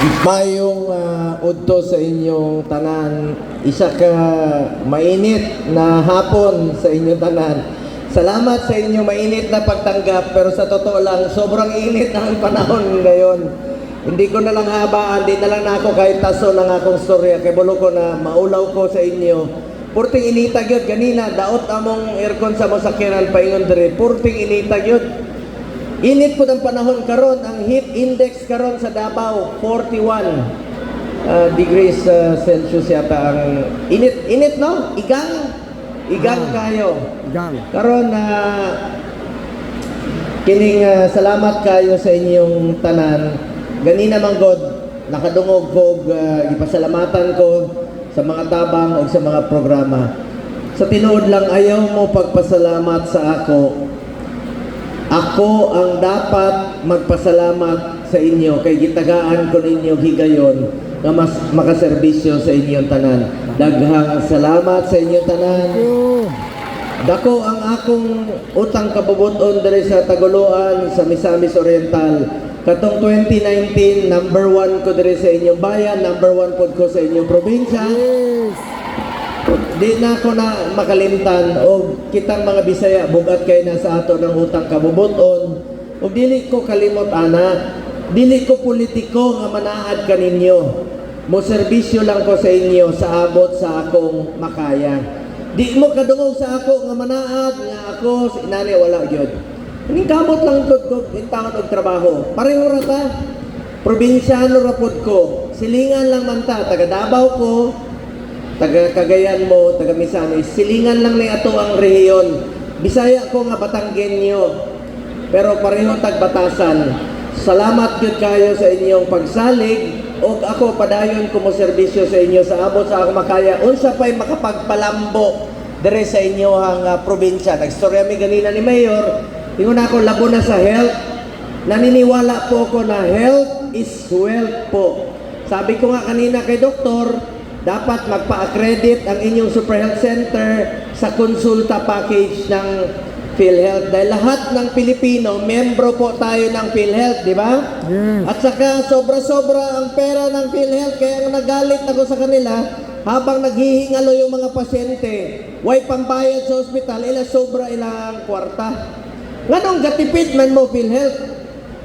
Mayong udto sa inyong tanan, isa ka mainit na hapon sa inyong tanan. Salamat sa inyong mainit na pagtanggap, pero sa totoo lang, sobrang init ang panahon ngayon. Hindi ko na lang habaan, di na lang na ako kahit taso ng akong storya, kay bulo ko na maulaw ko sa inyo. Purting initag yun, ganina, daot among aircon sa masakyanan paingon dire, purting initag yun. Init po ng panahon karon, ang heat index karon sa Davao 41 degrees Celsius yata ang init no? Igang kayo. Karon kining salamat kayo sa inyong tanan. Ganina man god nakadungog ko ipasalamatan ko sa mga tabang o sa mga programa. Sa tinuod lang ayaw mo pagpasalamat sa ako. Ako ang dapat magpasalamat sa inyo kay gitagaan ko ninyo higayon nga mas makaserbisyo sa inyong tanan. Daghang salamat sa inyong tanan. Dako ang akong utang kabubuton diri sa Tagoloan sa Misamis Oriental. Katong 2019, number 1 ko diri sa inyong bayan, number 1 pod ko sa inyong probinsya. Di na ako na makalimtan o kitang mga Bisaya bugat kay na sa ato ng utang kabubuton o dili ko kalimot ana, dili ko politiko nga manaad kaninyo, mo serbisyo lang ko sa inyo sa abot sa akong makaya. Di mo kadungog sa ako nga manaad nga ako si inani wala gyud. Ining kamot lang ko intaon og trabaho, pareho ra ta, probinsyano ra pod ko, silingan lang man ta, taga Davao ko, taga Cagayan mo, taga Misamis, silingan lang ni ato ang rehiyon. Bisaya ko nga Batanggenyo, pero pareho tagbatasan. Salamat gyud kayo sa inyong pagsalig og ako padayon ko mo serbisyo sa inyo sa abot sa akong makaya. Unsa pay makapagpalambo dire sa inyo ang probinsya. Nagstorya mi ganina ni Mayor, ingon ako labo na sa health. Naniniwala po ako na health is wealth po. Sabi ko nga kanina kay doktor, dapat magpa-accredit ang inyong Super Health Center sa konsulta package ng PhilHealth. Dahil lahat ng Pilipino, membro po tayo ng PhilHealth, di ba? At saka sobra-sobra ang pera ng PhilHealth. Kaya nagalit ako sa kanila, habang naghihingalo yung mga pasyente, way pambayad sa ospital, ila sobra ilang kwarta. Nganong gatipid man mo PhilHealth?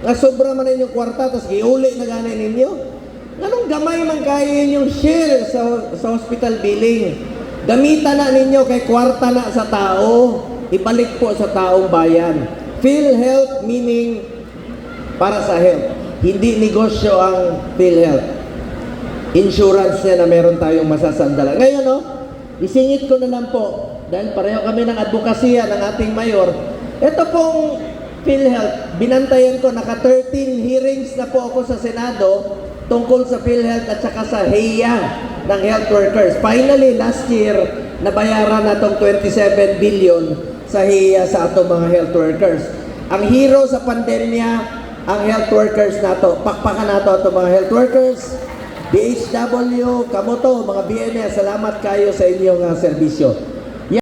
Nga sobra man inyong kwarta, tapos giuli na ganay ninyo? Anong gamay man kayo yung share sa hospital billing? Gamitan na ninyo kay kwarta na sa tao, ibalik po sa taong bayan. PhilHealth meaning para sa health. Hindi negosyo ang PhilHealth. Insurance niya na meron tayong masasandala. Ngayon, no, isingit ko na lang po, dahil pareho kami ng advokasya ng ating mayor, ito pong PhilHealth, binantayan ko, naka 13 hearings na po ako sa Senado, tungkol sa PhilHealth at saka sa HEA ng health workers. Finally, last year, nabayaran na itong 27 billion sa HEA sa atong mga health workers. Ang hero sa pandemya, ang health workers na to. Pakpakan na to itong mga health workers. DHW, kamoto, mga BNS, salamat kayo sa inyong serbisyo.